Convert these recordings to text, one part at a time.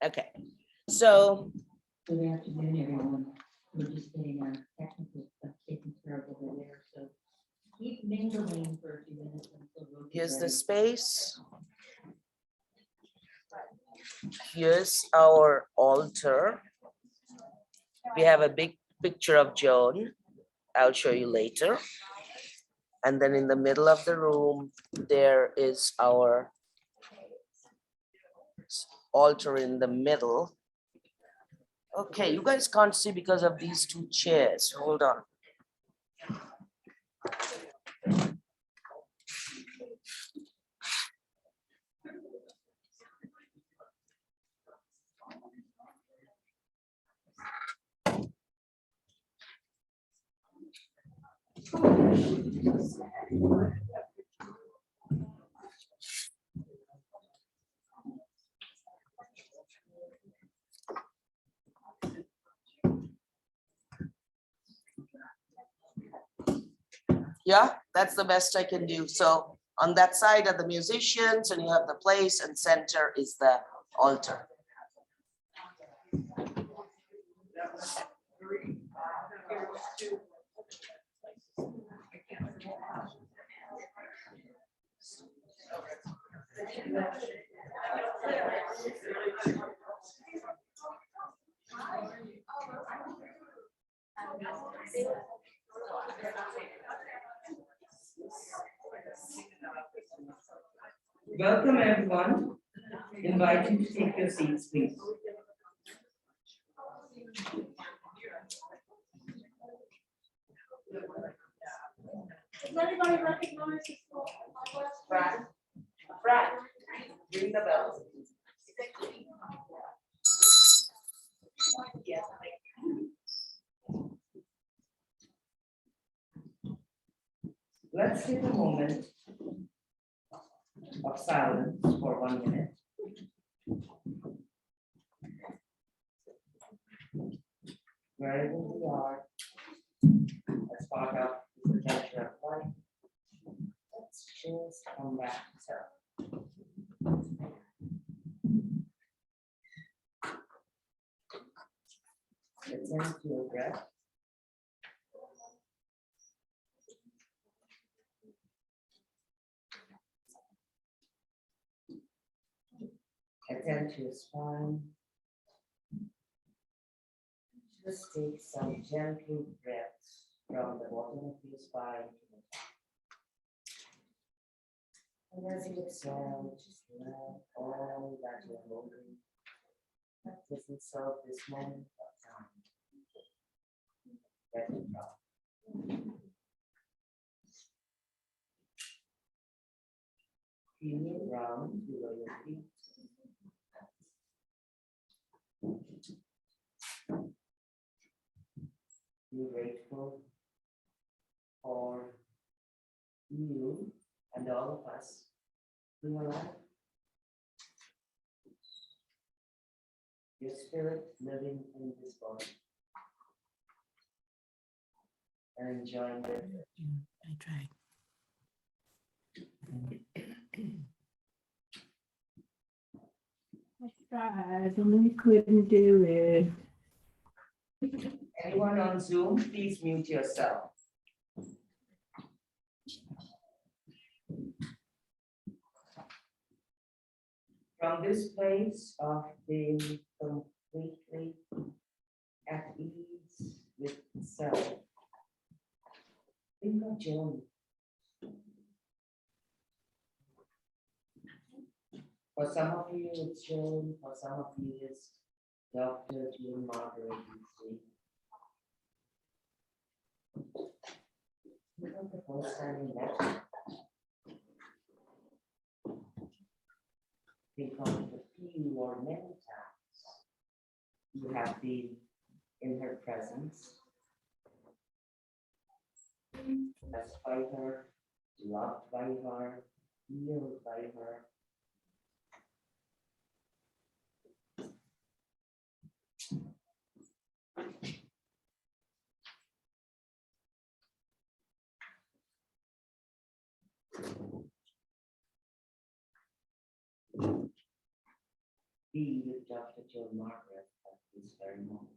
Okay, so Good afternoon, everyone. We're just getting our technical stuff taken care of over there, so keep mingling for a few minutes until we'll be here's the ready. space. Here's our altar. We have a big picture of Joan. I'll show you later. And then in the middle of the room, there is our altar in the middle. Okay, you guys can't see because of these two chairs. Hold on. Yeah, that's the best I can do. So on that side are the musicians and you have the place, and center is the altar. Welcome, everyone. Invite you to take your seats, please. Does anybody recognize this? Brad, Brad, ring the bell. Let's take a moment of silence for 1 minute. Wherever we are, as part of the protection of life, let's just come back to self. Attend to your breath. Attend to your spine. Just take some gentle breaths from the bottom of your spine to the top. And as you exhale, just let all that you're holding that doesn't serve this moment of time. Let it drop. Feel around below your feet. Be grateful for you and all of us being alive. Your spirit living in this body. And enjoying it. I tried. I tried, and I couldn't do it. Anyone on Zoom, please mute yourself. From this place of being completely at ease with self, think of Joan. For some of you, it's Joan. For some of you, it's Dr. Joan Margaret. Think of the first time you met her. Think of the few or many times you have been in her presence. Blessed by her, loved by her, healed by her. be with Dr. Joan Margaret at this very moment.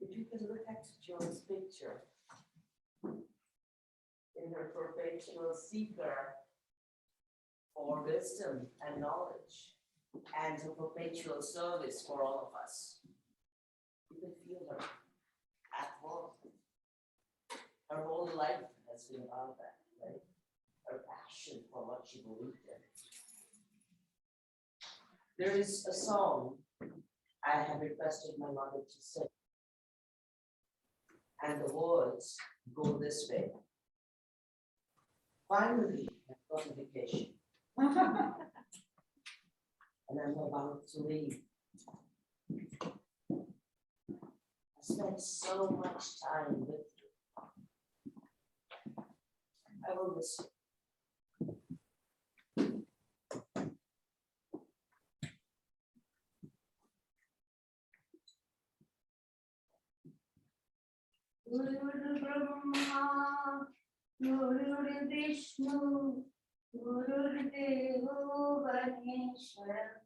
If you can look at Joan's picture, in her perpetual seeker for wisdom and knowledge, and her perpetual service for all of us, you can feel her at work. Her whole life has been about that, right? Her passion for what she believed in. There is a song I have requested my mother to sing. And the words go this way. Finally, I've got a vacation. And I'm about to leave. I spent so much time with you. I will miss you. Guru Brahma, Guru Vishnu, Guru Devo Maheshwara,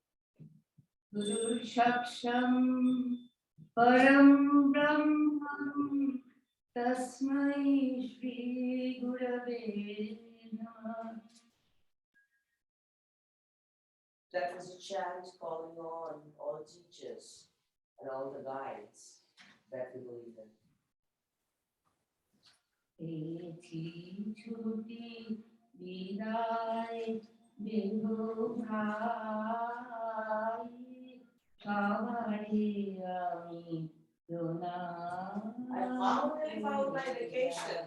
Guru Shaksham, Param Brahman, Tasmai Shri Gurave Namah. That was a chant calling on all teachers and all the guides that we believe in. Eti chuti vidai bindu bhai Kavadi ami dona. I found my vacation.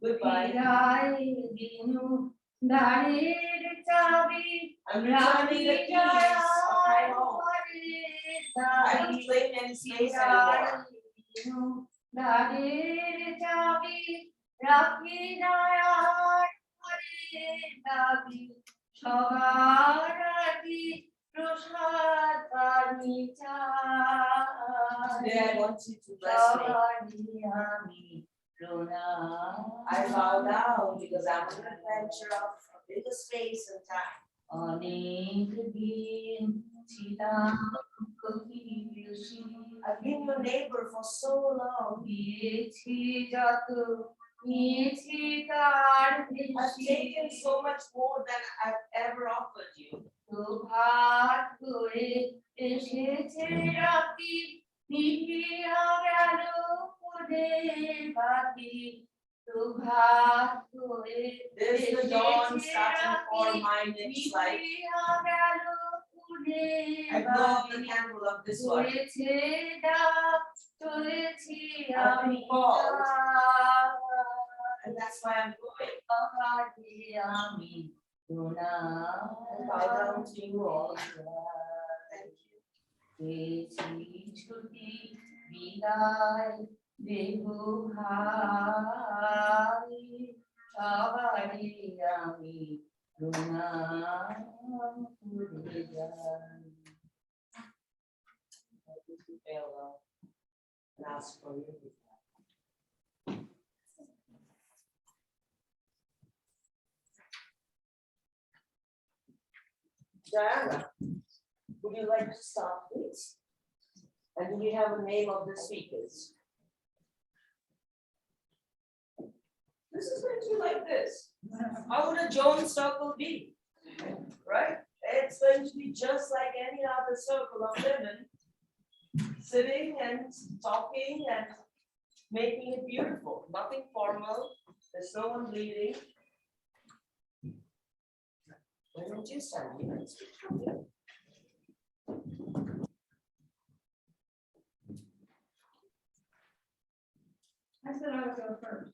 Goodbye. Vidai dinu darir chabi I'm returning the keys of my home. I don't claim any space anymore. Darir chabi rakhi dayar hare dabi shavarati prashatani Today I want you to bless me. I bow down because I'm an adventure of a bigger space and time. I've been your neighbor for so long. I've taken so much more than I've ever offered you. There's the dawn starting for my next life. I blow up the candle of this one. I've been called, and that's why I'm going. I bow down to you all. Thank you. farewell and ask for your feedback. Diana, would you like to start, please? And do you have a name of the speakers? This is going to be like this. How would a Joan circle be? Right? It's going to be just like any other circle of women sitting and talking and making it beautiful. Nothing formal. There's no one leading. Why don't you stand? You can speak from here. I said I would go first.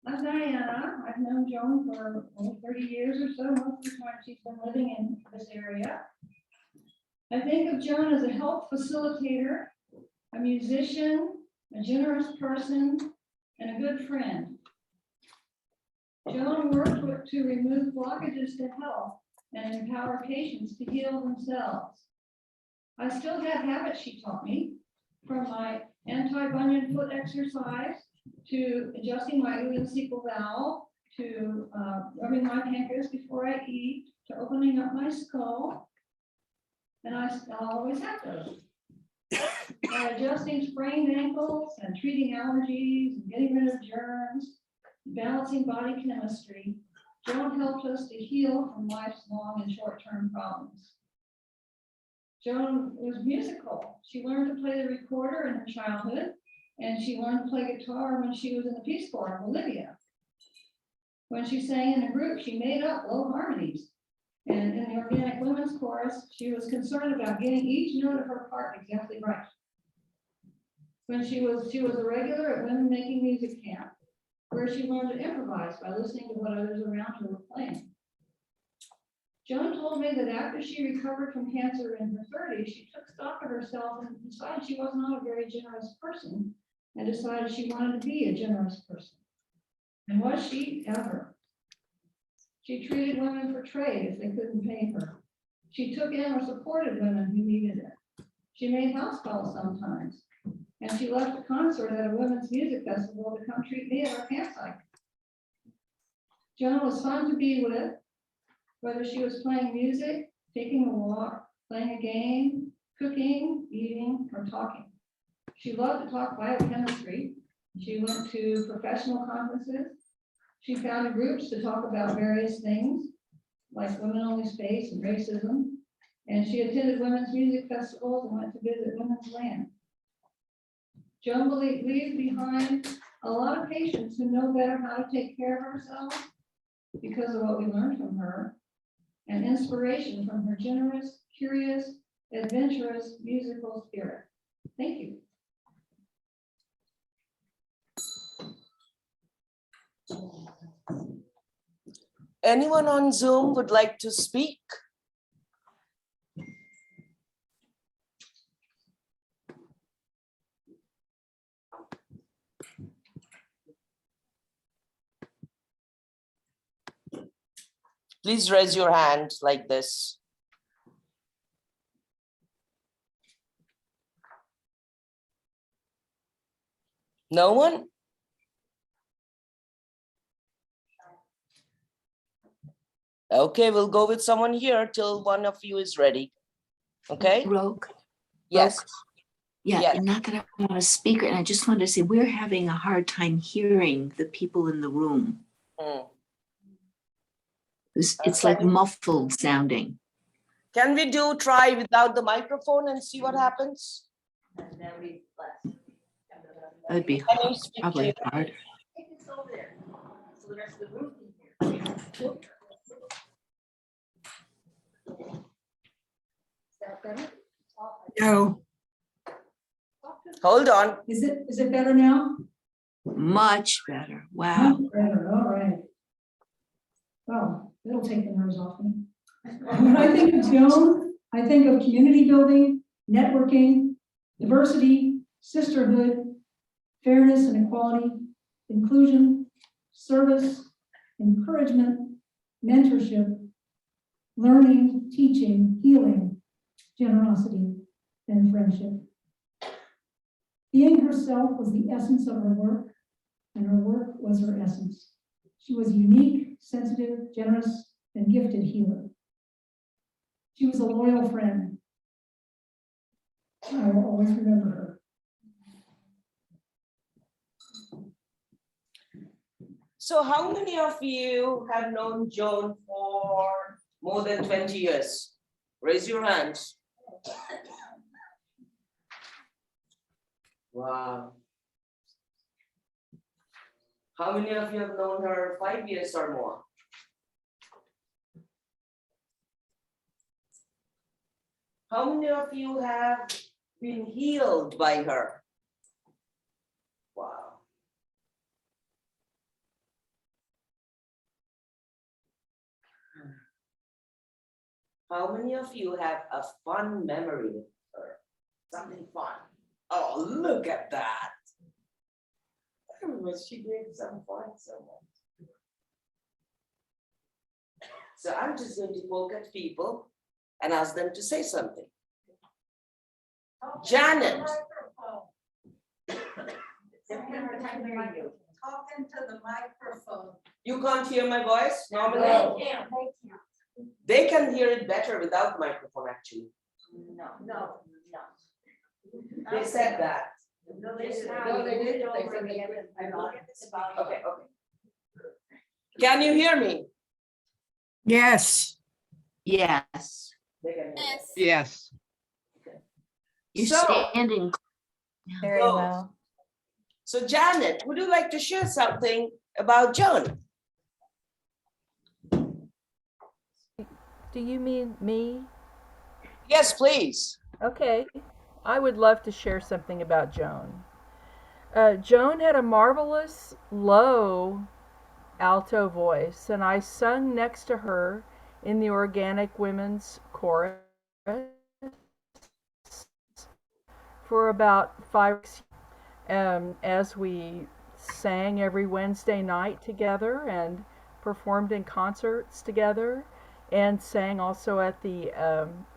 I'm Diana. I've known Joan for over 30 years or so. Most of the time she's been living in this area. I think of Joan as a health facilitator, a musician, a generous person, and a good friend. Joan worked to remove blockages to health and empower patients to heal themselves. I still have habits she taught me, from my anti-bunion foot exercise to adjusting my urinary valve, to rubbing my pancreas before I eat, to opening up my skull. And I'll always have those. By adjusting sprained ankles and treating allergies and getting rid of germs, balancing body chemistry, Joan helped us to heal from life's long and short-term problems. Joan was musical. She learned to play the recorder in her childhood, and she learned to play guitar when she was in the Peace Corps in Bolivia. When she sang in a group, she made up low harmonies. And in the Organic Women's Chorus, she was concerned about getting each note of her part exactly right. When she was a regular at Women Making Music Camp, where she learned to improvise by listening to what others around her were playing. Joan told me that after she recovered from cancer in her 30s, she took stock of herself and decided she was not a very generous person, and decided she wanted to be a generous person. And was she ever? She treated women for trade if they couldn't pay her. She took in or supported women who needed it. She made house calls sometimes. And she left a concert at a women's music festival to come treat me at our campsite. Joan was fun to be with, whether she was playing music, taking a walk, playing a game, cooking, eating, or talking. She loved to talk biochemistry. She went to professional conferences. She founded groups to talk about various things, like women-only space and racism. And she attended women's music festivals and went to visit women's land. Joan leaves behind a lot of patients who know better how to take care of herself because of what we learned from her, and inspiration from her generous, curious, adventurous musical spirit. Thank you. Anyone on Zoom would like to speak? Please raise your hand like this. No one? Okay, we'll go with someone here till one of you is ready. Okay? Rogue. Yes. Rogue. Yeah, Yes. not that I'm not a speaker, and I just wanted to say we're having a hard time hearing the people in the room. Mm. It's like muffled sounding. Can we try without the microphone and see what happens? And then we left. That'd be Can you speak probably clear? hard. Take this over there, so the rest of the room can hear. Is that better? No. Hold on. Is it better now? Much better. Wow. Better, all right. Well, it'll take the nerves off me. When I think of Joan, I think of community building, networking, diversity, sisterhood, fairness and equality, inclusion, service, encouragement, mentorship, learning, teaching, healing, generosity, and friendship. Being herself was the essence of her work, and her work was her essence. She was a unique, sensitive, generous, and gifted healer. She was a loyal friend. I will always remember her. So how many of you have known Joan for more than 20 years? Raise your hands. Wow. How many of you have known her 5 years or more? How many of you have been healed by her? Wow. How many of you have a fun memory with her? Something fun. Oh, look at that. She gave some fun someone. So I'm just going to poke at people and ask them to say something. Janet. Talk into the microphone. You can't hear my voice normally? They can't. They can hear it better without microphone, actually. No. They said that. No, they didn't. No, they didn't. They said they couldn't. Okay. Can you hear me? Yes, Yes, They can hear me. yes. you're So- standing. Very So- well. So Janet, would you like to share something about Joan? Do you mean me? Yes, please. Okay, I would love to share something about Joan. Joan had a marvelous low alto voice, and I sung next to her in the organic women's chorus for about 5 years, as we sang every Wednesday night together and performed in concerts together, and sang also at the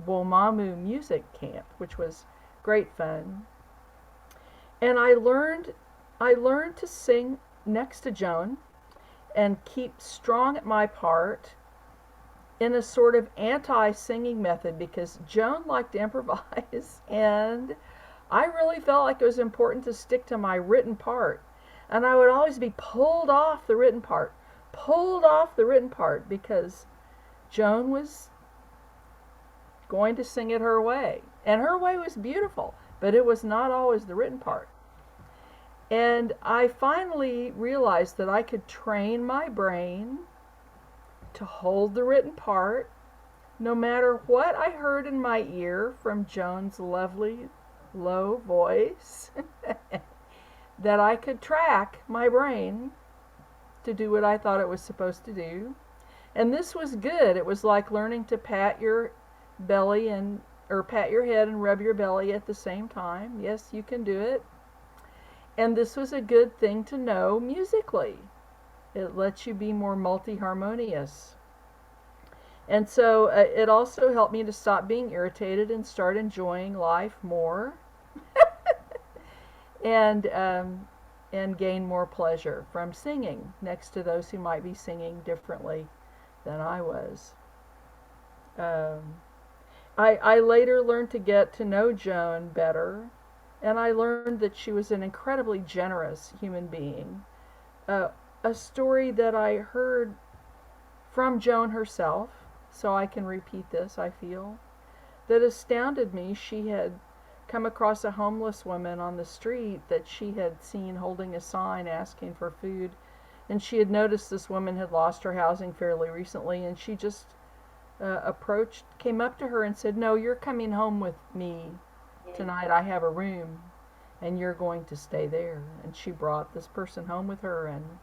Womamu music camp, which was great fun. And I learned to sing next to Joan and keep strong at my part in a sort of anti-singing method, because Joan liked to improvise and I really felt like it was important to stick to my written part. And I would always be pulled off the written part, because Joan was going to sing it her way. And her way was beautiful, but it was not always the written part. And I finally realized that I could train my brain to hold the written part, no matter what I heard in my ear from Joan's lovely low voice, that I could track my brain to do what I thought it was supposed to do. And this was good. It was like learning to pat your belly or pat your head and rub your belly at the same time. Yes, you can do it. And this was a good thing to know musically. It lets you be more multi-harmonious. And so it also helped me to stop being irritated and start enjoying life more. And gain more pleasure from singing next to those who might be singing differently than I was. I later learned to get to know Joan better, and I learned that she was an incredibly generous human being. A story that I heard from Joan herself, so I can repeat this, I feel, that astounded me. She had come across a homeless woman on the street that she had seen holding a sign asking for food, and she had noticed this woman had lost her housing fairly recently, and she just came up to her and said, "No, you're coming home with me tonight. I have a room and you're going to stay there." And she brought this person home with her and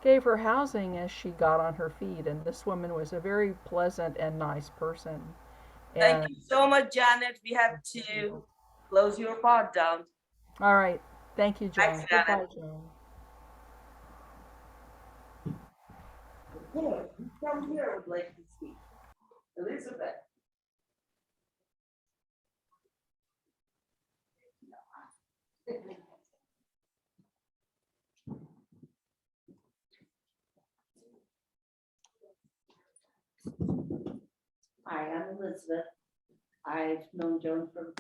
gave her housing as she got on her feet. And this woman was a very pleasant and nice person. Thank you so much, Janet. We have to close your pod down. All right. Thank you, Joan. Thanks, Janet. Goodbye, Joan. Good. Come here, I would like to speak. Elizabeth. Hi, I'm Elizabeth. I've known Joan for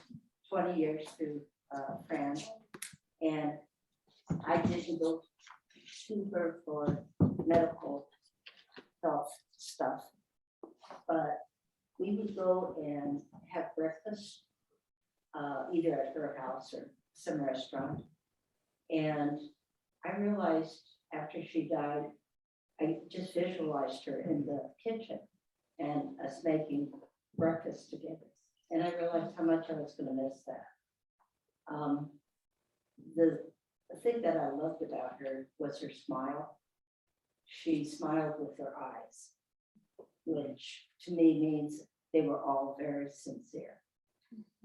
20 years through Fran. And I didn't go to her for medical health stuff. But we would go and have breakfast, either at her house or some restaurant. And I realized after she died, I just visualized her in the kitchen and us making breakfast together. And I realized how much I was gonna miss that. The thing that I loved about her was her smile. She smiled with her eyes, which to me means they were all very sincere.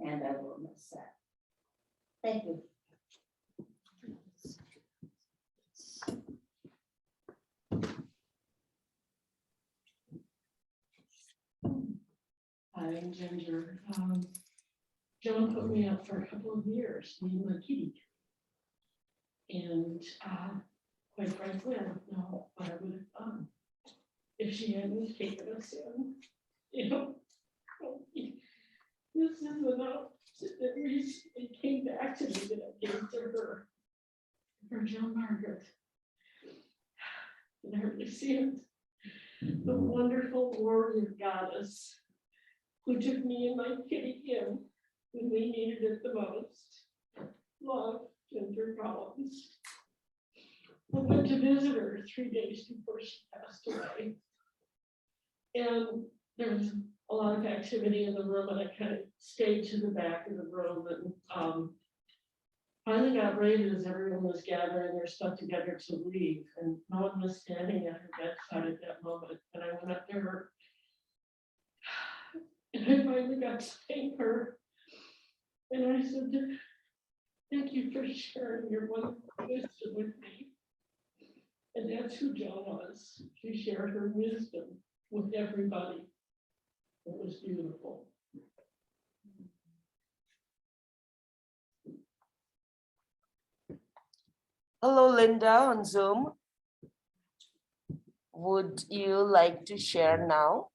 And I will miss that. Thank you. I'm Ginger. Joan put me up for a couple of years, me and my kitty. And quite frankly, I don't know what I would have done if she hadn't taken us in. You know, this is enough that recently came back to me that I gave to her for Joan Margaret. And I really see it. The wonderful warrior goddess who took me and my kitty in when we needed it the most. Love, Ginger Collins. I went to visit her 3 days before she passed away. And there was a lot of activity in the room, and I kind of stayed to the back of the room and finally got ready as everyone was gathering their stuff together to leave. And no one was standing at her bedside at that moment. And I went up to her and I finally got to thank her. And I said, thank you for sharing your wonderful wisdom with me. And that's who Joan was. She shared her wisdom with everybody. It was beautiful. Hello, Linda on Zoom. Would you like to share now?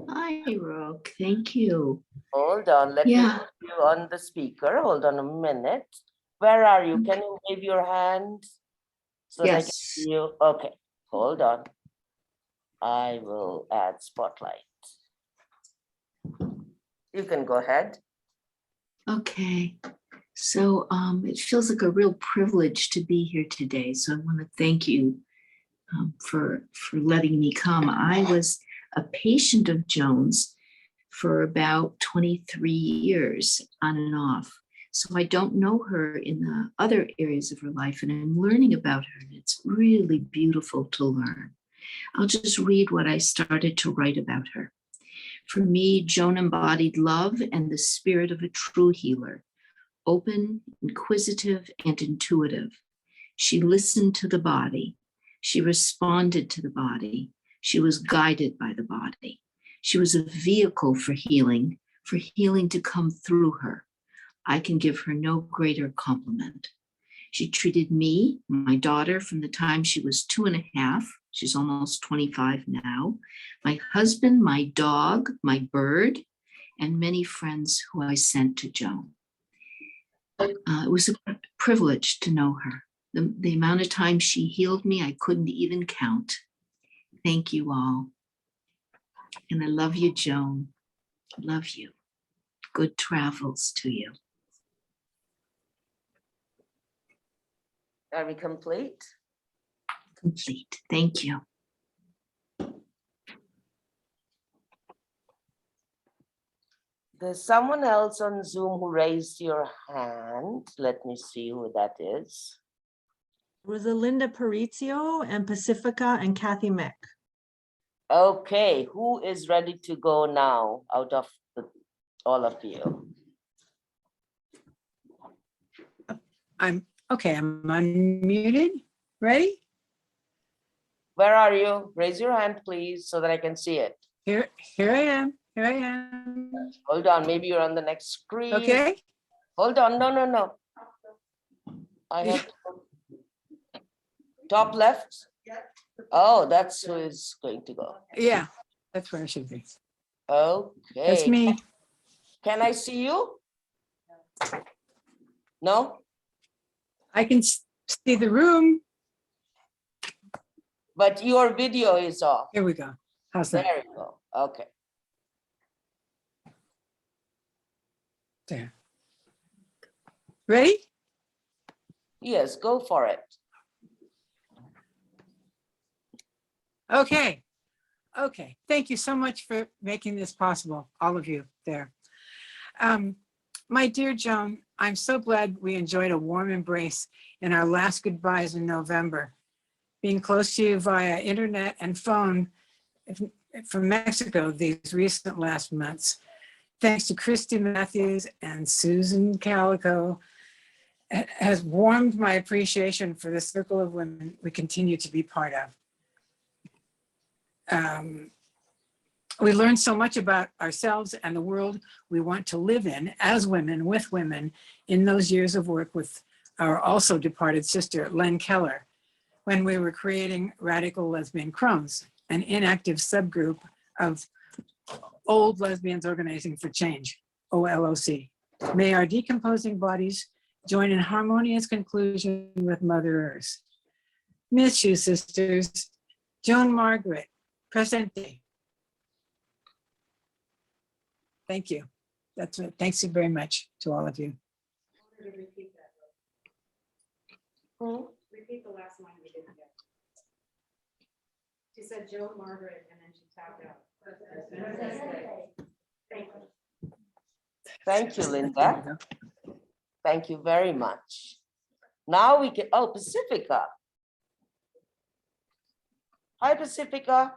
Hi, Roque. Thank you. Hold on, let me Yeah. put you on the speaker. Hold on a minute. Where are you? Can you wave your hand? So that I can Yes. see you. Okay, hold on. I will add spotlight. You can go ahead. Okay. So it feels like a real privilege to be here today. So I want to thank you for letting me come. I was a patient of Joan's for about 23 years on and off. So I don't know her in the other areas of her life, and I'm learning about her, and it's really beautiful to learn. I'll just read what I started to write about her. For me, Joan embodied love and the spirit of a true healer, open, inquisitive, and intuitive. She listened to the body. She responded to the body. She was guided by the body. She was a vehicle for healing to come through her. I can give her no greater compliment. She treated me, my daughter, from the time she was 2.5. She's almost 25 now. My husband, my dog, my bird, and many friends who I sent to Joan. It was a privilege to know her. The amount of time she healed me, I couldn't even count. Thank you all. And I love you, Joan. I love you. Good travels to you. Are we complete? Complete. Thank you. There's someone else on Zoom who raised your hand. Let me see who that is. Rosalinda Parizio and Pacifica and Kathy Mick. Okay, who is ready to go now out of all of you? I'm unmuted. Ready? Where are you? Raise your hand, please, so that I can see it. Here I am. Here I am. Hold on, maybe you're on the next screen. Okay. Hold on, no. I have top left. Oh, that's who is going to go. Yeah, that's where it should be. Okay. That's me. Can I see you? No, I can see the room. but your video is off. Here we go. How's that? There you go. Okay. There. Ready? Yes, go for it. Okay. Okay. Thank you so much for making this possible, all of you there. My dear Joan, I'm so glad we enjoyed a warm embrace in our last goodbyes in November. Being close to you via internet and phone from Mexico these recent last months, thanks to Christy Matthews and Susan Calico, has warmed my appreciation for the circle of women we continue to be part of. We learned so much about ourselves and the world we want to live in as women, with women, in those years of work with our also departed sister, Len Keller, when we were creating Radical Lesbian Crones, an inactive subgroup of Old Lesbians Organizing for Change, OLOC. May our decomposing bodies join in harmonious conclusion with Mother Earth. Miss you, sisters. Joan Margaret, presente. Thank you. That's it. Thanks you very much to all of you. Repeat the last line we didn't get. She said Joan Margaret and then she tapped out. Thank you. Thank you, There Linda. we go. Thank you very much. Now we can, oh, Pacifica. Hi, Pacifica.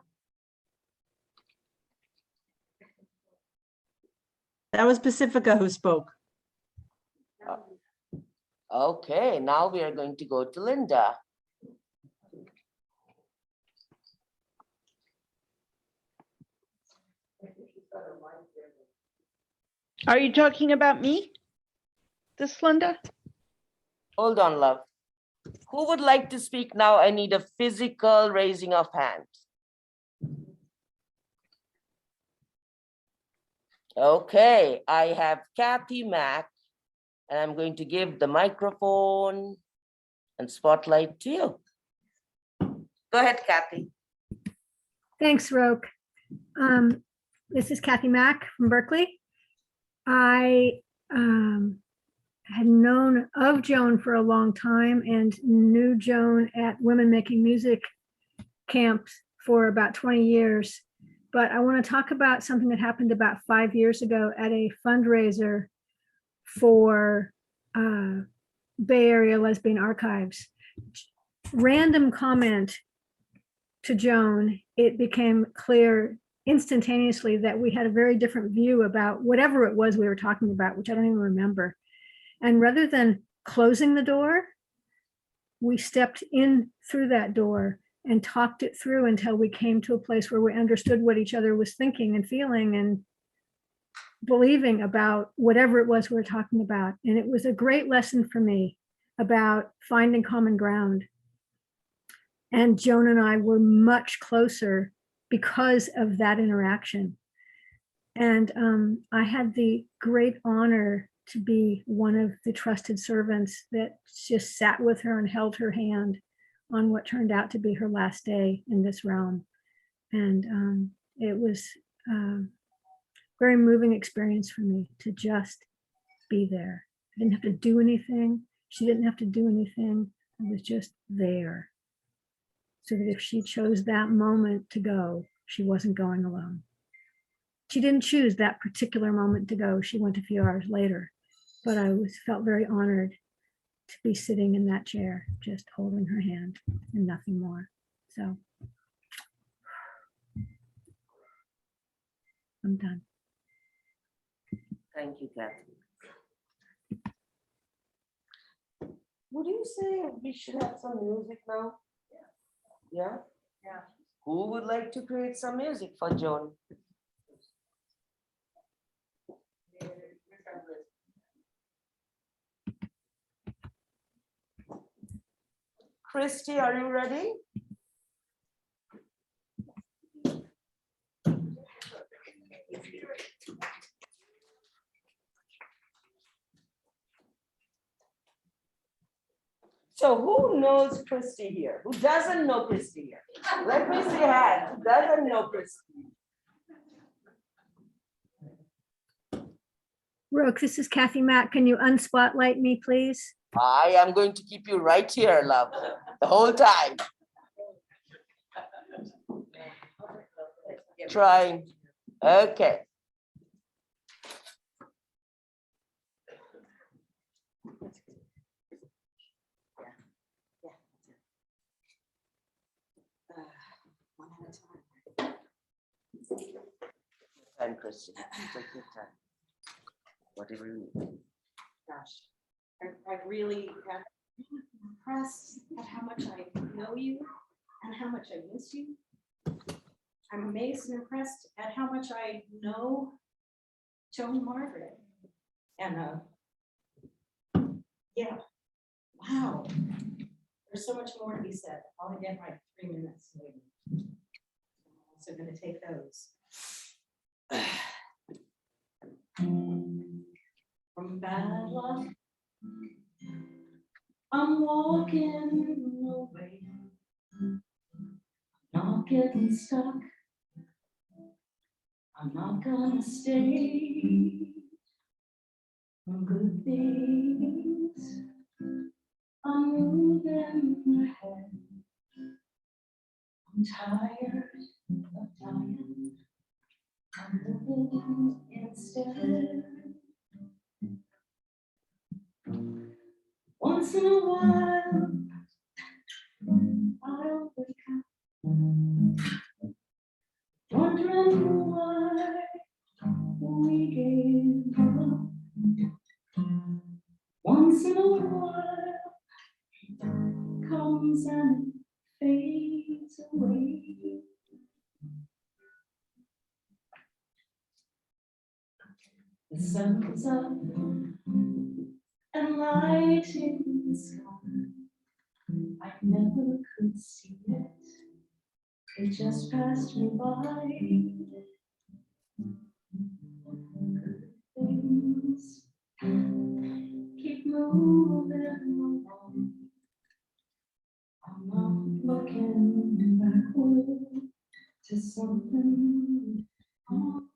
That was Pacifica who spoke. Okay, now we are going to go to Linda. Are you talking about me? This Linda? Hold on, love. Who would like to speak now? I need a physical raising of hands. Okay, I have Kathy Mack, and I'm going to give the microphone and spotlight to you. Go ahead, Kathy. Thanks, Roke. This is Kathy Mack from Berkeley. I had known of Joan for a long time and knew Joan at Women Making Music camps for about 20 years. But I want to talk about something that happened about 5 years ago at a fundraiser for Bay Area Lesbian Archives. Random comment to Joan, it became clear instantaneously that we had a very different view about whatever it was we were talking about, which I don't even remember. And rather than closing the door, we stepped in through that door and talked it through until we came to a place where we understood what each other was thinking and feeling and believing about whatever it was we were talking about. And it was a great lesson for me about finding common ground. And Joan and I were much closer because of that interaction. And I had the great honor to be one of the trusted servants that just sat with her and held her hand on what turned out to be her last day in this realm. And it was a very moving experience for me to just be there. I didn't have to do anything. She didn't have to do anything. I was just there. So that if she chose that moment to go, she wasn't going alone. She didn't choose that particular moment to go. She went a few hours later, but I felt very honored to be sitting in that chair, just holding her hand and nothing more. So I'm done. Thank you, Kathy. Would you say we should have some music now? Yeah? Yeah. Who would like to create some music for Joan? Christy, are you ready? So who knows Christy here? Who doesn't know Christy here? Let me see a hand. Who doesn't know Christy? Rook, this is Kathy Mack. Can you unspotlight me, please? I am going to keep you right here, love, the whole time. Trying. Okay. Time, Christy. Take your time. Whatever you need. Gosh, I really got impressed at how much I know you and how much I miss you. I'm amazed and impressed at how much I know Joan Margaret. And yeah, wow. There's so much more to be said. I'll get my 3 minutes later. I'm also gonna take those. From bad luck, I'm walking away, not getting stuck. I'm not gonna stay. From good things, I'm moving ahead. I'm tired of dying. I'm living instead. Once in a while, I'll wake up, wondering why we gave up. Once in a while, comes and fades away. The sun's up and lighting the sky. I never could see it. It just passed me by. Things keep moving along. I'm not looking backward to something on.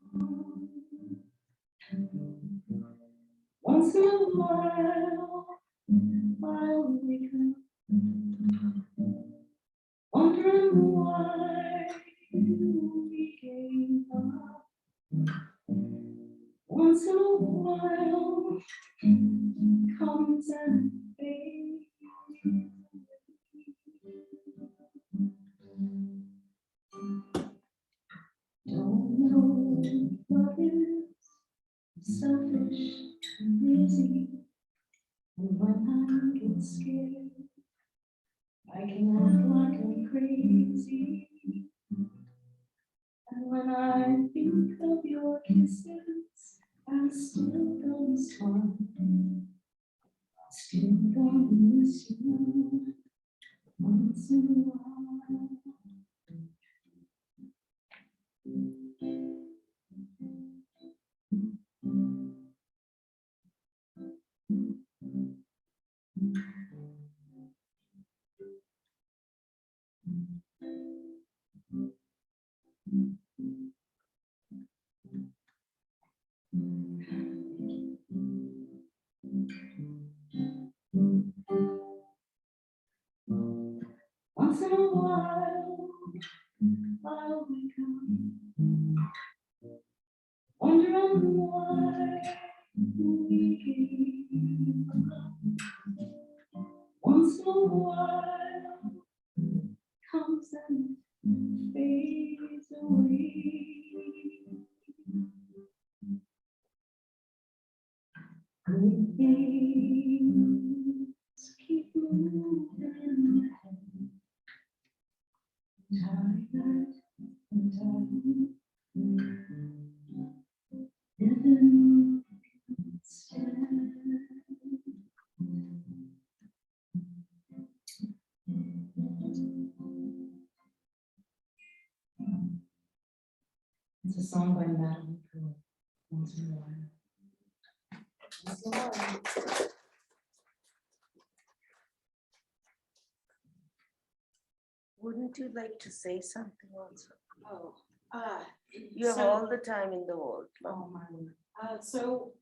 Once in a while, I'll wake up, wondering why we gave up. Once in a while, comes and fades. Don't know what is selfish and lazy. And when I get scared, I can act like I'm crazy. And when I think of your kisses, I'm still gonna smile. Still gonna miss you once in a while. Once in a while, I'll wake up, wondering why we gave up. Once in a while, comes and fades away. Good things keep moving ahead. Tired and tired, living instead. song by Madeline Pearl once in a while. Wouldn't you like to say something also? Oh, You have so- all the time in the world. Oh, my word. So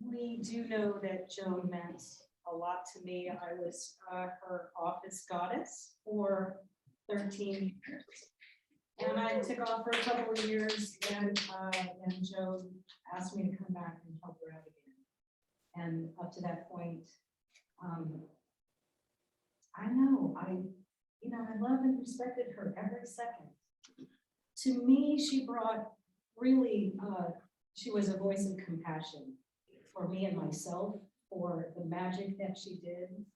we do know that Joan meant a lot to me. I was her office goddess for 13 years. And I took off for a couple of years and Joan asked me to come back and help her out again. And up to that point, I know, I love and respected her every second. To me, she brought really, she was a voice of compassion for me and myself, for the magic that she did,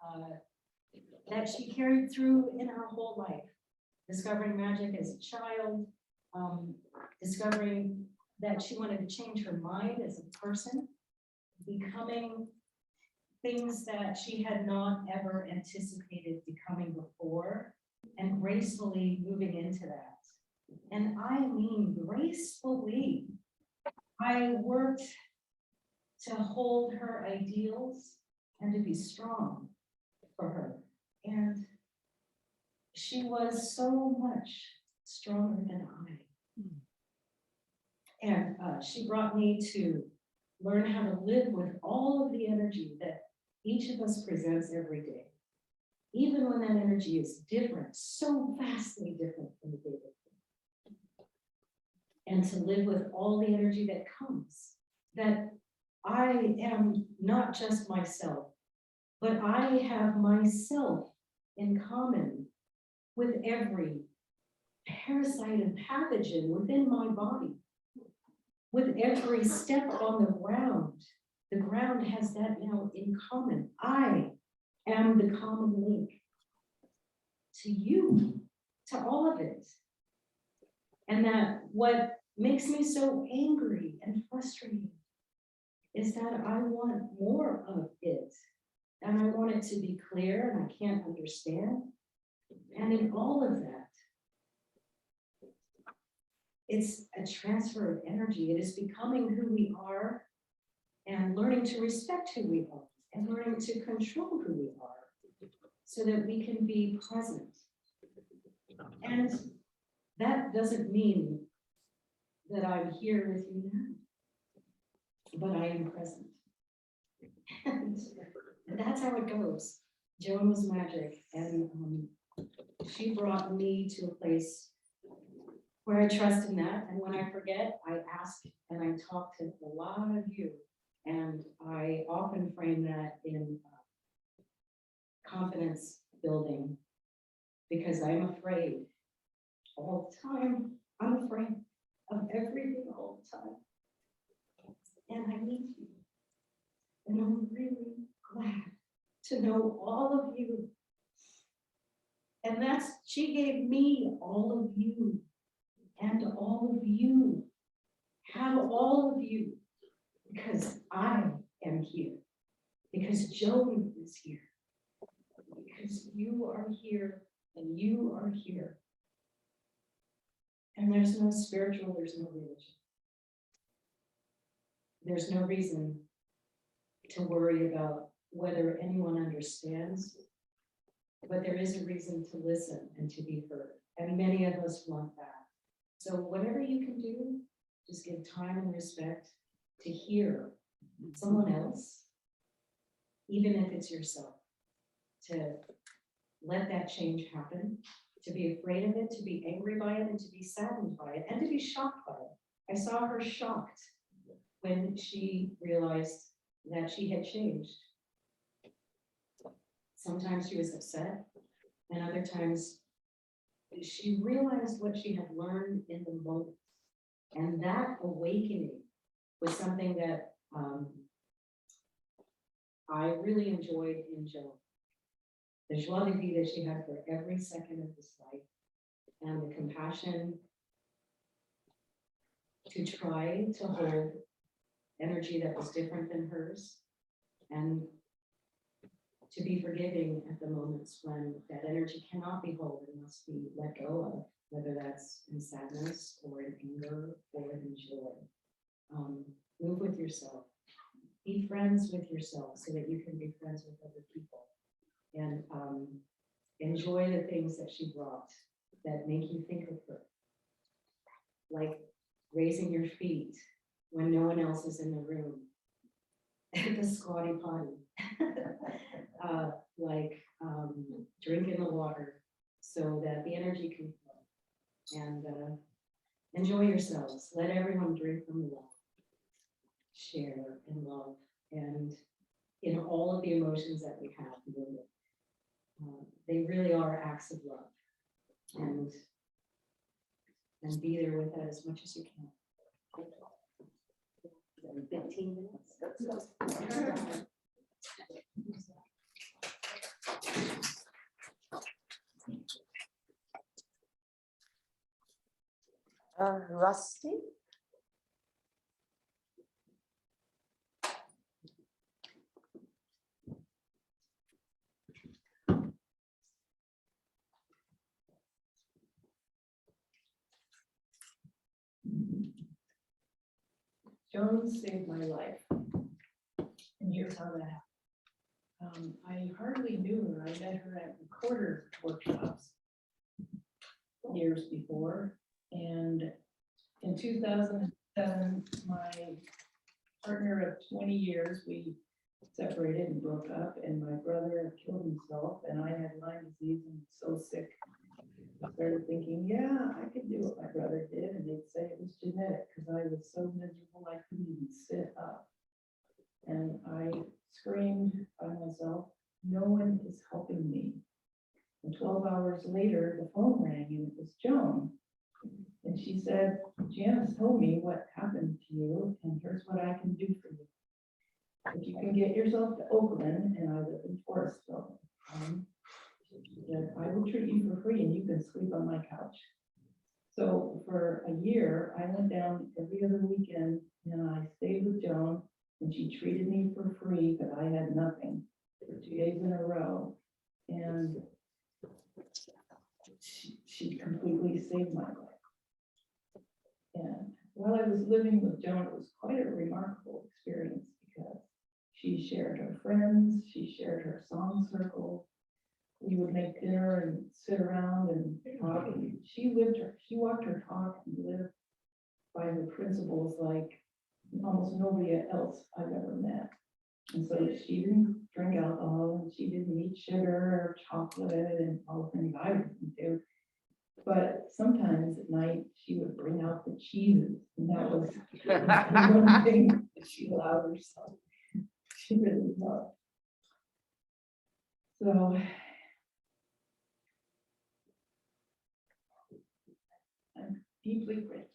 that she carried through in her whole life. Discovering magic as a child, discovering that she wanted to change her mind as a person, becoming things that she had not ever anticipated becoming before, and gracefully moving into that. And I mean gracefully. I worked to hold her ideals and to be strong for her. And she was so much stronger than I. And she brought me to learn how to live with all of the energy that each of us presents every day. Even when that energy is different, so vastly different from the day before. And to live with all the energy that comes, that I am not just myself, but I have myself in common with every parasite and pathogen within my body. With every step on the ground has that now in common. I am the common link to you, to all of it. And that what makes me so angry and frustrated is that I want more of it. And I want it to be clear, and I can't understand. And in all of that, it's a transfer of energy. It is becoming who we are and learning to respect who we are and learning to control who we are so that we can be present. And that doesn't mean that I'm here with you now, but I am present. And that's how it goes. Joan was magic, and she brought me to a place where I trust in that. And when I forget, I ask and I talk to a lot of you. And I often frame that in confidence building, because I'm afraid all the time. I'm afraid of everything all the time. And I need you. And I'm really glad to know all of you. And she gave me all of you. And all of you, have all of you, because I am here, because Joan is here, because you are here, and you are here. And there's no spiritual, there's no religion. There's no reason to worry about whether anyone understands, but there is a reason to listen and to be heard. And many of us want that. So whatever you can do, just give time and respect to hear someone else, even if it's yourself, to let that change happen, to be afraid of it, to be angry by it, and to be saddened by it, and to be shocked by it. I saw her shocked when she realized that she had changed. Sometimes she was upset, and other times she realized what she had learned in the moment. And that awakening was something that I really enjoyed in Joan. The joie de vivre that she had for every second of this life, and the compassion to try to hold energy that was different than hers, and to be forgiving at the moments when that energy cannot be held and must be let go of. whether that's in sadness or in anger or in joy. Move with yourself. Be friends with yourself so that you can be friends with other people. And enjoy the things that she brought that make you think of her. Like raising your feet when no one else is in the room. The squatty potty. Drinking the water so that the energy can flow. And enjoy yourselves. Let everyone drink from the well. Share and love. And in all of the emotions that we have, they really are acts of love. And be there with that as much as you can. 15 minutes. Let's go. Rusty? Joan saved my life. And here's how that happened. I hardly knew her. I met her at recorder workshops years before. And in 2007, my partner of 20 years, we separated and broke up, and my brother killed himself, and I had Lyme disease and was so sick. I started thinking, yeah, I could do what my brother did, and they'd say it was genetic because I was so miserable I couldn't even sit up. And I screamed by myself, no one is helping me. And 12 hours later, the phone rang and it was Joan. And she said, Janice told me what happened to you, and here's what I can do for you. If you can get yourself to Oakland, and I live in Forestville, that I will treat you for free and you can sleep on my couch. So for a year, I went down every other weekend and I stayed with Joan, and she treated me for free, but I had nothing for 2 days in a row. And she completely saved my life. And while I was living with Joan, it was quite a remarkable experience because she shared her friends, she shared her song circle. We would make dinner and sit around and talk. And she walked her talk and lived by her principles like almost nobody else I've ever met. And so she didn't drink alcohol, and she didn't eat sugar or chocolate and all the things I didn't do. But sometimes at night she would bring out the cheeses, and that was the one thing that she allowed herself. She really loved. So I'm deeply grateful.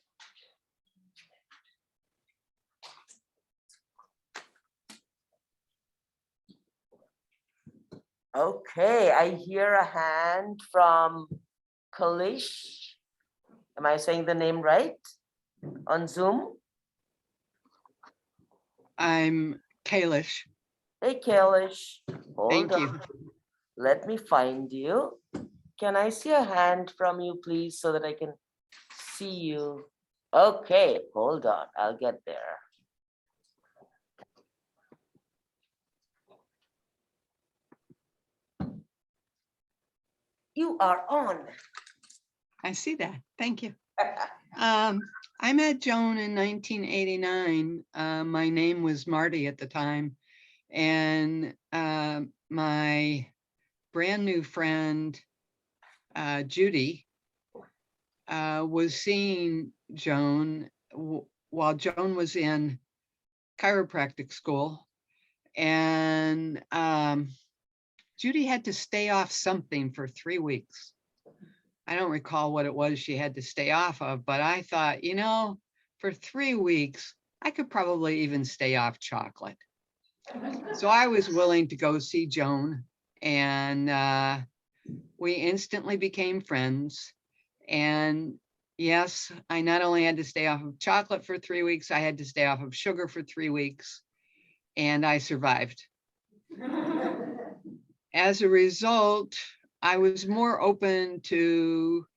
Okay, I hear a hand from Kalish. Am I saying the name right? On Zoom? I'm Kalish. Hey, Kalish. Hold Thank you. on. Let me find you. Can I see a hand from you, please, so that I can see you? Okay, hold on. I'll get there. You are on. I see that. Thank you. I met Joan in 1989. My name was Marty at the time. And my brand new friend, Judy, was seeing Joan while Joan was in chiropractic school. And Judy had to stay off something for 3 weeks. I don't recall what it was she had to stay off of, but I thought, you know, for 3 weeks, I could probably even stay off chocolate. So I was willing to go see Joan, and we instantly became friends. And yes, I not only had to stay off of chocolate for 3 weeks, I had to stay off of sugar for 3 weeks, and I survived. As a result, I was more open to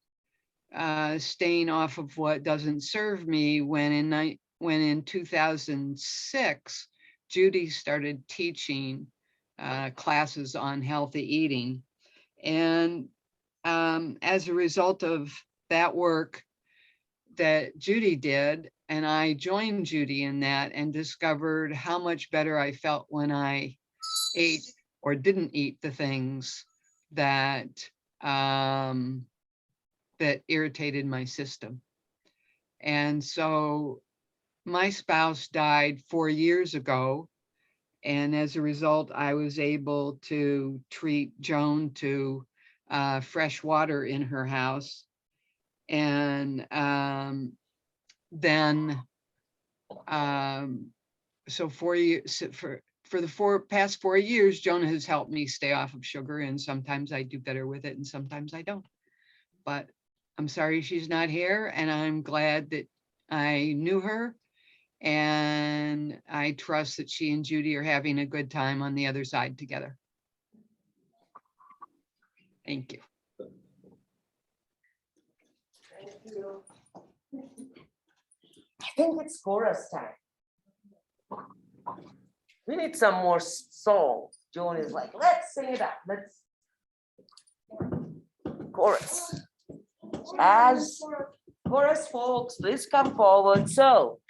staying off of what doesn't serve me when in 2006, Judy started teaching classes on healthy eating. And as a result of that work that Judy did, and I joined Judy in that and discovered how much better I felt when I ate or didn't eat the things that that irritated my system. And so my spouse died 4 years ago. And as a result, I was able to treat Joan to fresh water in her house. And then, so 4 years, for the past 4 years, Joan has helped me stay off of sugar, and sometimes I do better with it and sometimes I don't. But I'm sorry she's not here, and I'm glad that I knew her, and I trust that she and Judy are having a good time on the other side together. Thank you. Thank you. I think it's chorus time. We need some more songs. Joan is like, let's sing it out. Let's chorus. As chorus folks, please come forward. So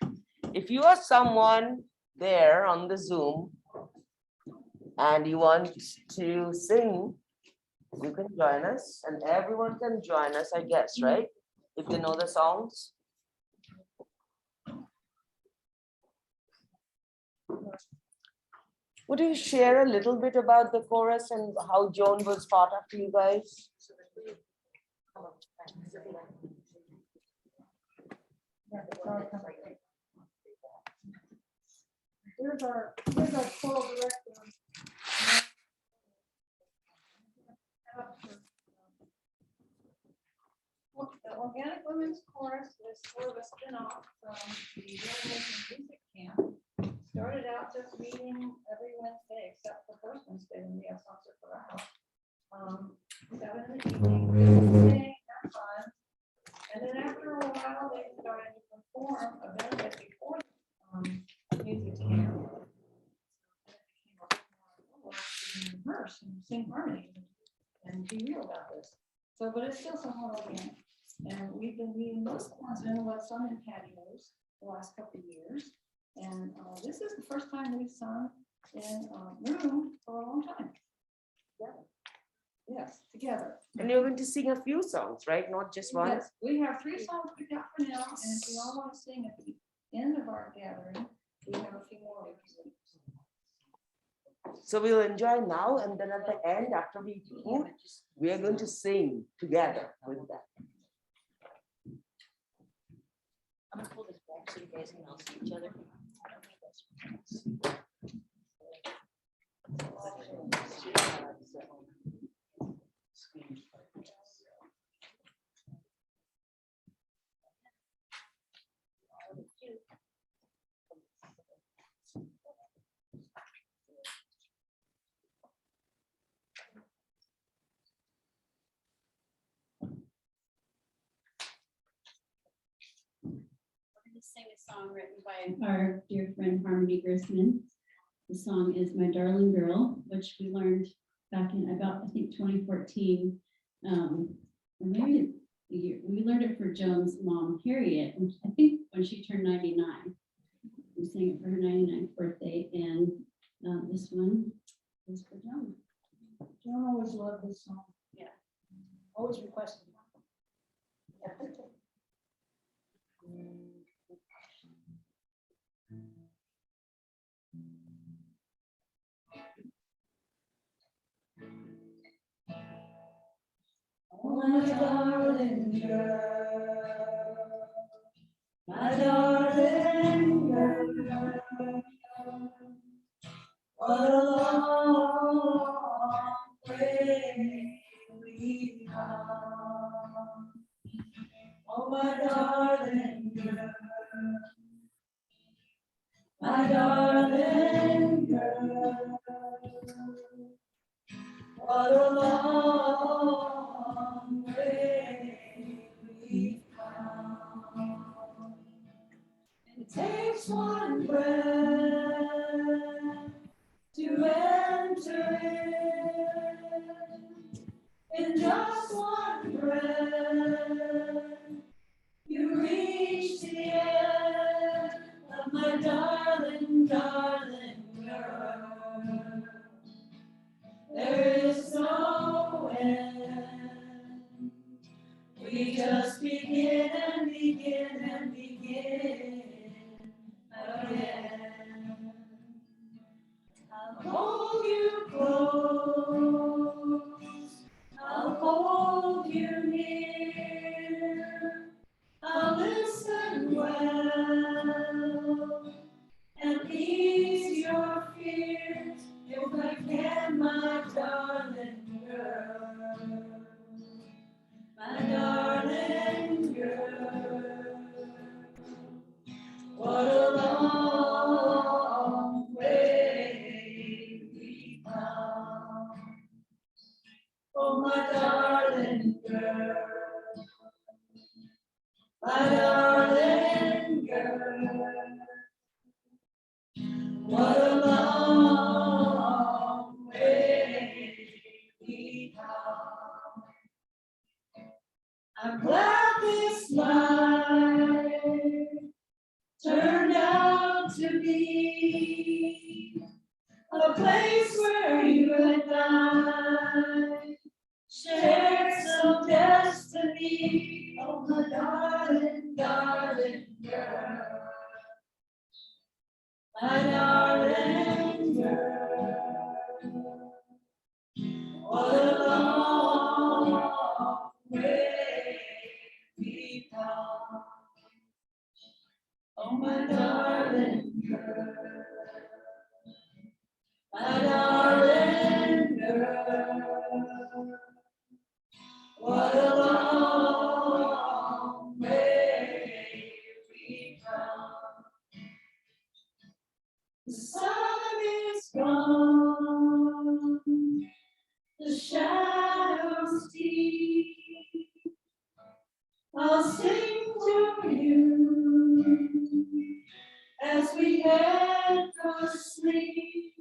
if you are someone there on the Zoom and you want to sing, you can join us, and everyone can join us, I guess, right? If they know the songs. Would you share a little bit about the chorus and how Joan was taught up to you guys? Here's our choral director. The Organic Women's Chorus is sort of a spin-off from the Realization Music Camp. Started out just meeting every Wednesday, except for first Wednesday when we have songs for our house. 7 in the evening, have fun. And then after a while, they started to perform a benefit before music camp. Rehearse and sing harmonies and be real about this. So, but it's still somewhat organic. And we've been meeting most ones in some in patios the last couple of years. And this is the first time we've sung in a room for a long time. Together. Yes, together. And you're going to sing a few songs, right? Not just one? Yes, we have 3 songs picked out for now. And if you all want to sing at the end of our gathering, we have a few more we can sing. So we'll enjoy now, and then at the end, after we eat food, we are going to sing together with that. I'm gonna pull this back so you guys can all see each other. Sing a song written by our dear friend Harmony Grisman. The song is My Darling Girl, which we learned back in about, I think, 2014, or maybe a year. We learned it for Joan's mom, Harriet, and I think when she turned 99. We sang it for her 99th birthday, and this one is for Joan. Joan always loved this song. Yeah. Always requested it. Oh, my darling girl, my darling girl, what a long way we come. Oh, my darling girl, my darling girl, what a long way we takes one breath to enter in just one breath. You reach the end of my darling, darling girl. There is no end. We just begin and begin and begin again. I'll hold you close. I'll hold you near. I'll listen well and ease your fears if I can, my darling girl. My darling girl. What a long way we've come. Oh, my darling girl. My darling girl, what a long way we've come. I'm glad this life turned out to be a place where you and I shared some destiny. Oh, my darling, darling girl. My darling girl. What a long way we've come. Oh, my darling girl. My darling girl. What a long way we've come. The sun is gone, the shadows deep. I'll sing to you as we head for sleep.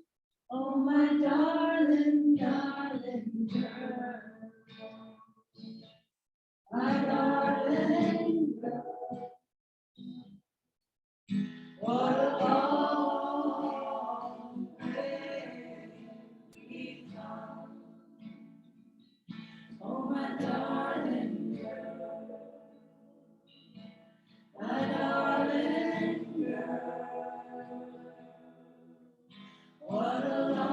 Oh, my darling, darling girl. My darling girl, what a long way we've come. Oh, my darling girl, my darling girl, what a long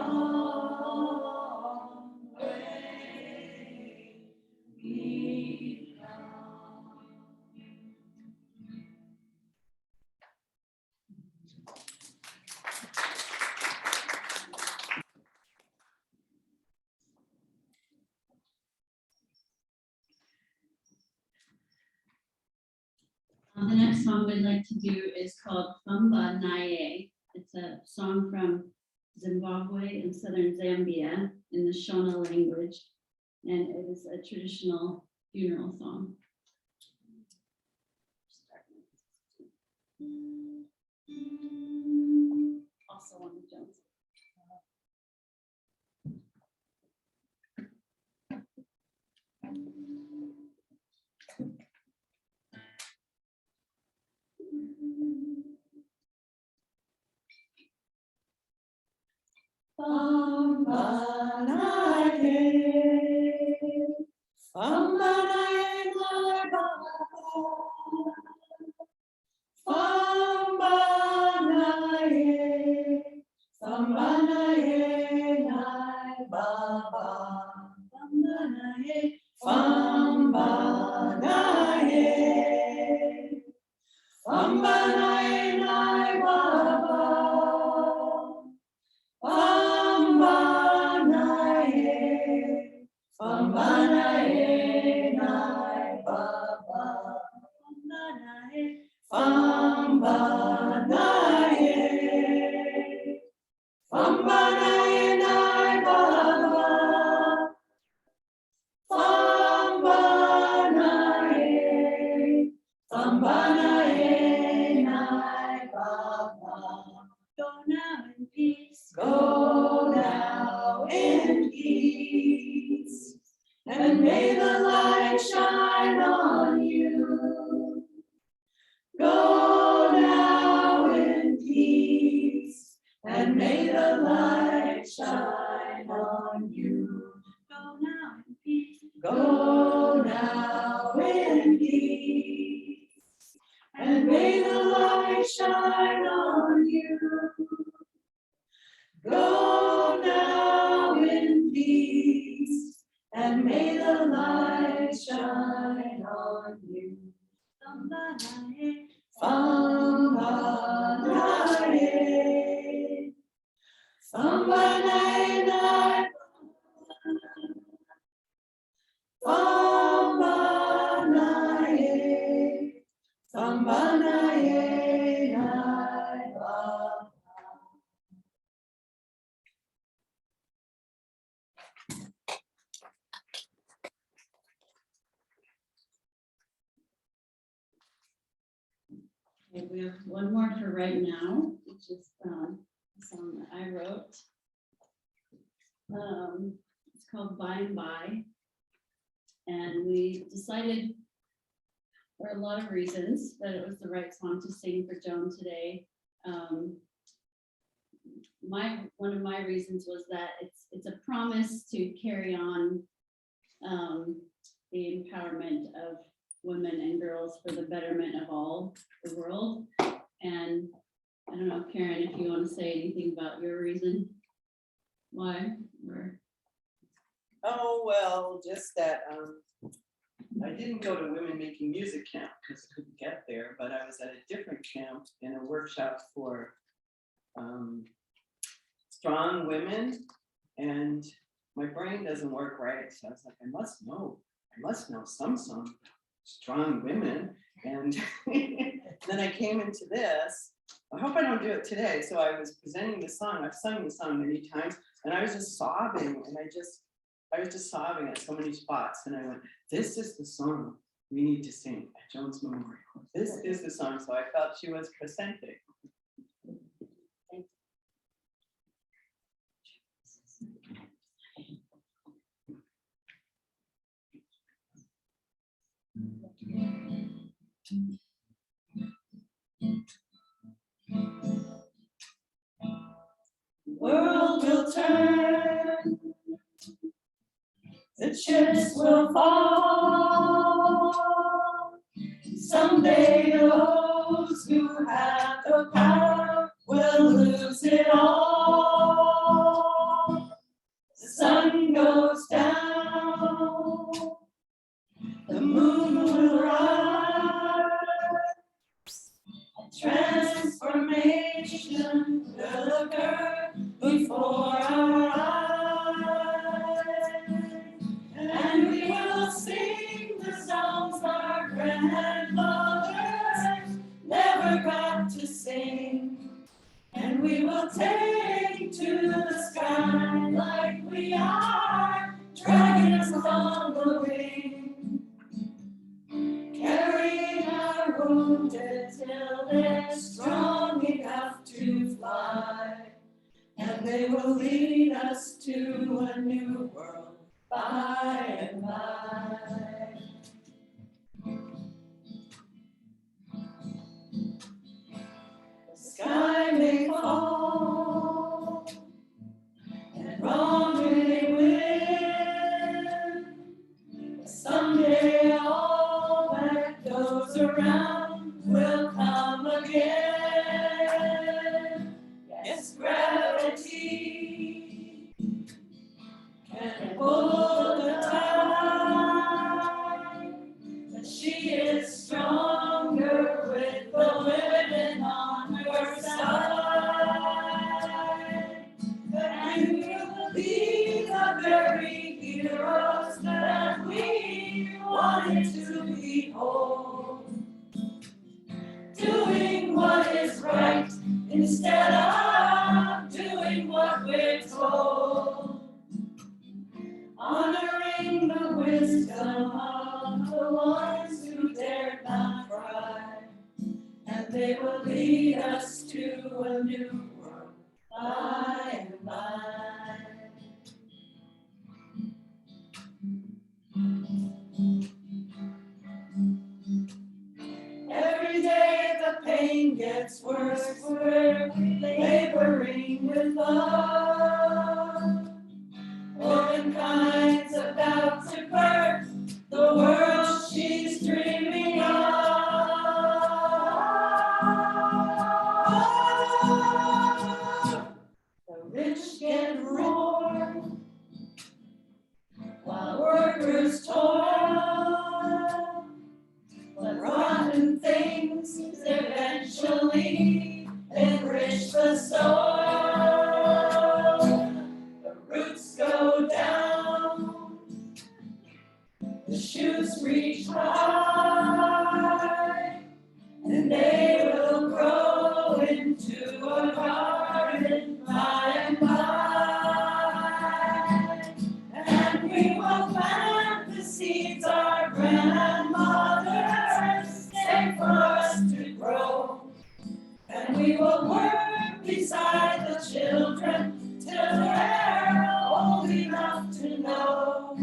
way we've come. The next song we'd like to do is called Famba Naye. It's a song from Zimbabwe and southern Zambia in the Shona language, and it is a traditional funeral song. Also on the Jones. Famba naye, famba naye my baba, famba naye my baba, famba naye, famba naye, famba naye my baba. Famba naye nai baba. Famba naye, famba Go now in peace, and may the light shine on you. Go now in peace, and may the light shine on you. Go now in peace. Go now in peace, and may the light shine on you. Go now in peace, and may the light shine on you. Sambanaye, Sambanaye, Sambanaye, Sambanaye, Sambanaye, Okay, we have one more for right now, which is a song that I wrote. It's called By and By. And we decided for a lot of reasons that it was the right song to sing for Joan today. One of my reasons was that it's a promise to carry on the empowerment of women and girls for the betterment of all the world. And I don't know, Karen, if you want to say anything about your reason why, or Oh, well, just that I didn't go to Women Making Music camp because I couldn't get there, but I was at a different camp in a workshop for strong women, and my brain doesn't work right. So I was like, I must know some song, strong women. And then I came into this. I hope I don't do it today. So I was presenting the song. I've sung the song many times, and I was just sobbing, and I was just sobbing at so many spots. And I went, this is the song we need to sing at Joan's memorial. This is the song. So I felt she was presenting. world will turn, the chips will fall. Someday those who have the power will lose it all. The sun goes down, the moon will rise, transformation will occur before our eyes, and we will sing the songs our grandmothers never got to sing, and we will take to the sky like we are dragons on the wing, carrying our wounded till they're strong enough to fly. And they will lead us to a new world by and by. The sky may fall, and wrong may win, but someday all that goes around will come again. Yes, gravity can pull the tide, but she is stronger with the women on her side. And we'll be the very heroes that we wanted to behold, doing what is right instead of doing what we're told, honoring the wisdom of the ones who dared not cry, and they will lead us to a new world by and stirring with love. Womankind's about to birth the world she's dreaming of. The rich get more while workers toil. But rotten things eventually enrich the soil. The roots go down, the shoots reach high, and they will grow into a garden by and by. And we will plant the seeds our grandmothers saved for us to grow. And we will work beside the children till they're old enough to know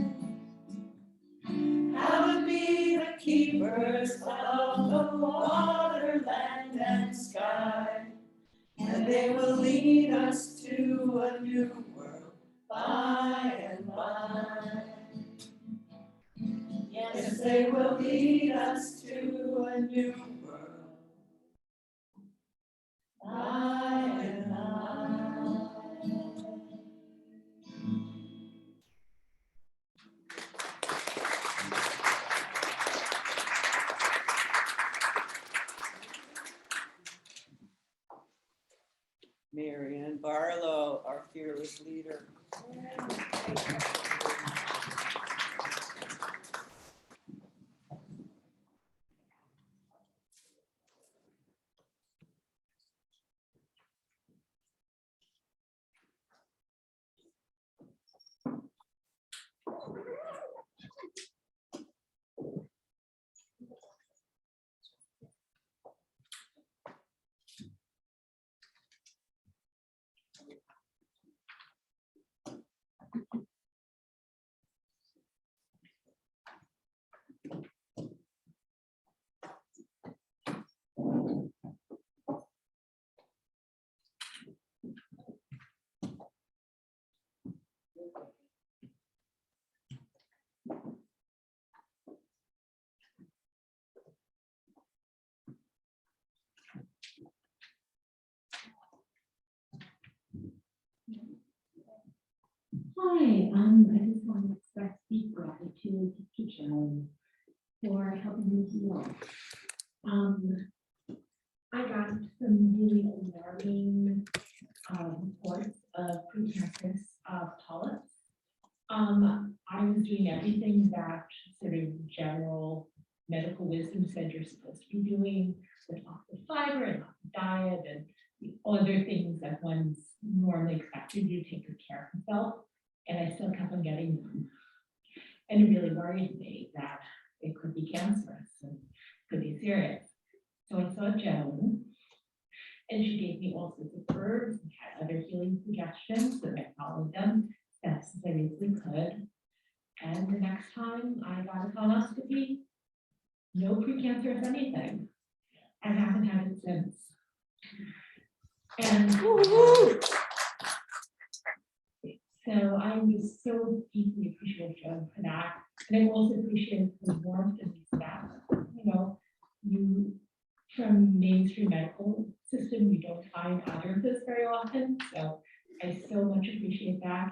how to be the keepers of the water, land, and sky. And they will lead us to a new world by and by. Yes, they will lead us to a new world by and by. Mary Ann Barlow, our fearless leader. Hi, I just want to express deep gratitude to Joan for helping me heal. I got some really alarming reports of precancerous polyps. I was doing everything that sort of general medical wisdom said you're supposed to be doing, with lots of fiber and lots of diet and the other things that one's normally expected you to take good care of himself. And I still kept on getting them. And it really worried me that it could be cancerous and could be serious. So I saw Joan, and she gave me all sorts of herbs and had other healing suggestions, and I followed them as best as I reasonably could. And the next time I got a colonoscopy, no precancerous anything. I haven't had it since. And so I'm just so deeply appreciative, Joan, for that. And I also appreciate the warmth and respect. You know, you from mainstream medical system, you don't find either of this very often. So I so much appreciate that.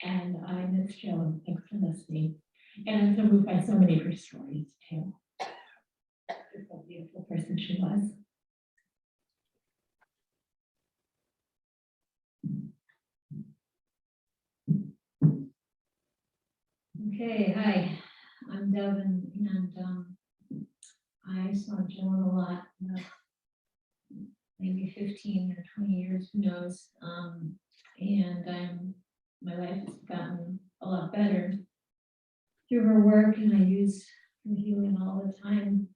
And I miss Joan. Thanks for listening. And I'm so moved by so many of her stories too. Just what a beautiful person she was. Okay, hi, I'm Devin, and I saw Joan a lot, maybe 15 or 20 years, who knows, and my life has gotten a lot better through her work, and I use her healing all the time.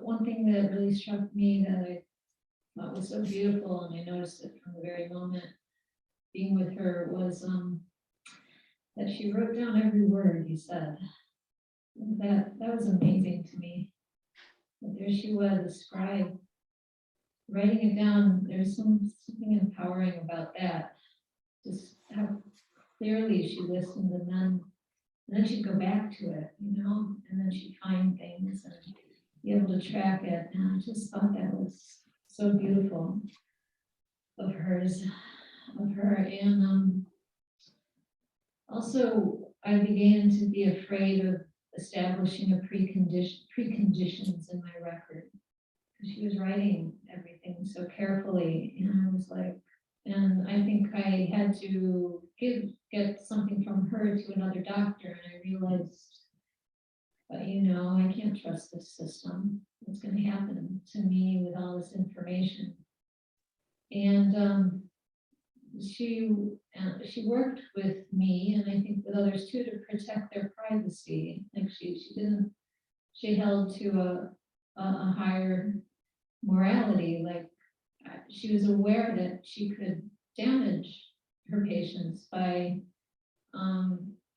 One thing that really struck me that I thought was so beautiful, and I noticed it from the very moment being with her, was that she wrote down every word you said. That was amazing to me. But there she was, a scribe, writing it down, there's something empowering about that. Just how clearly she listened, and then she'd go back to it, you know, and then she'd find things and be able to track it. And I just thought that was so beautiful of her. And also I began to be afraid of establishing a preconditions in my record, because she was writing everything so carefully, and I was like, and I think I had to get something from her to another doctor, and I realized, you know, I can't trust this system. What's going to happen to me with all this information? And she worked with me, and I think with others too, to protect their privacy. Like she held to a higher morality. Like she was aware that she could damage her patients by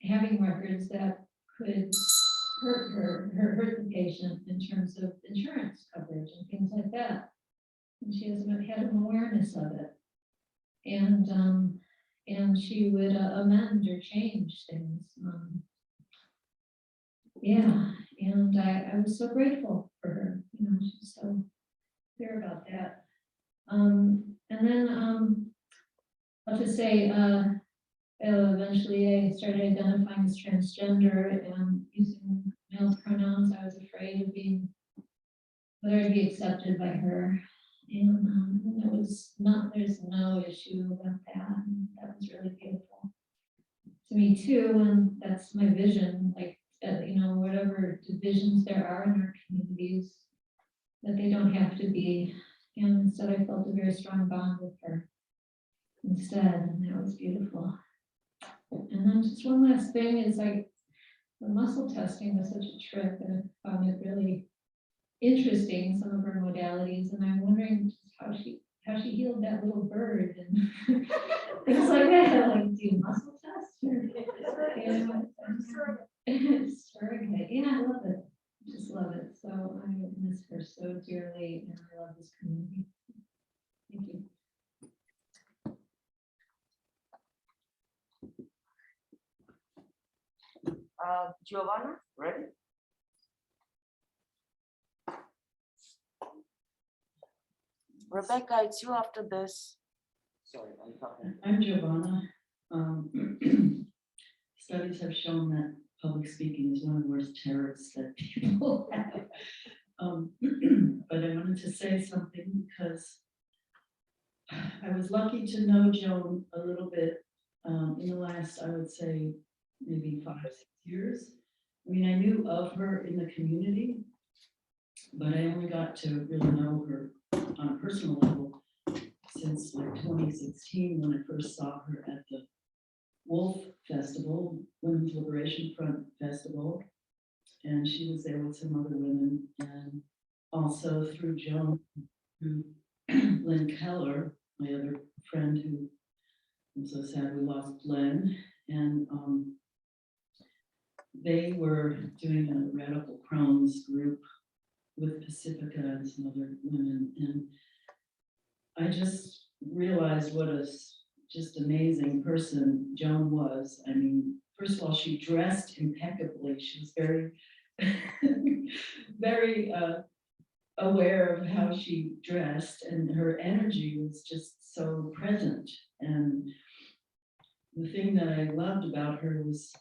having records that could hurt the patient in terms of insurance coverage and things like that. And she had an awareness of it. And she would amend or change things. Yeah, and I was so grateful for her. You know, she's so clear about that. And then I'll just say, eventually I started identifying as transgender and using male pronouns. I was afraid of whether I'd be accepted by her. And there's no issue about that. And that was really beautiful to me too. And that's my vision, like, you know, whatever divisions there are in our communities, that they don't have to be. And instead I felt a very strong bond with her instead, and that was beautiful. And then just one last thing is, like, the muscle testing was such a trip, and I found it really interesting, some of her modalities, and I'm wondering just how she healed that little bird and things like that. Like, do you muscle test? Surrogate. Yeah, I love it. Just love it. So I miss her so dearly, and I love this community. Thank you. Giovanna, ready? Rebecca, it's you after this. Sorry, I'm talking. I'm Giovanna. Studies have shown that public speaking is one of the worst terrors that people have. But I wanted to say something because I was lucky to know Joan a little bit in the last, I would say, maybe 5 or 6 years. I mean, I knew of her in the community, but I only got to really know her on a personal level since like 2016, when I first saw her at the Wolf Festival, Women's Liberation Front Festival. And she was there with some other women, and also through Joan, through Lynn Keller, my other friend, who I'm so sad we lost Len. And they were doing a radical Crohn's group with Pacifica and some other women. And I just realized what a just amazing person Joan was. I mean, first of all, she dressed impeccably. She was very, very aware of how she dressed, and her energy was just so present. And the thing that I loved about her was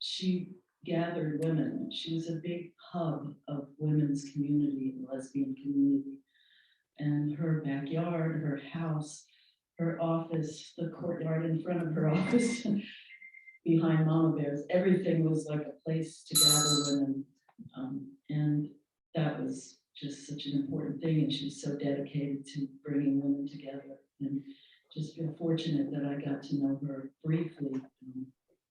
she gathered women. She was a big hub of women's community, the lesbian community. And her backyard, her house, her office, the courtyard in front of her office, behind Mama Bear's, everything was like a place to gather women. And that was just such an important thing. And she was so dedicated to bringing women together. And just feel fortunate that I got to know her briefly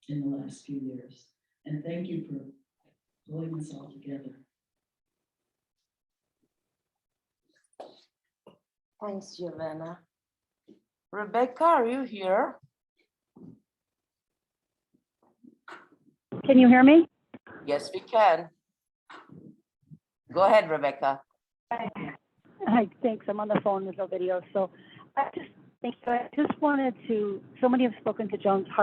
in the last few years. And thank you for pulling this all together. Thanks, Giovanna. Rebecca, are you here? Can you hear me? Yes, we can. Go ahead, Rebecca. Hi, thanks. I'm on the phone with no video. So I just wanted to, so many have spoken to Joan's heart.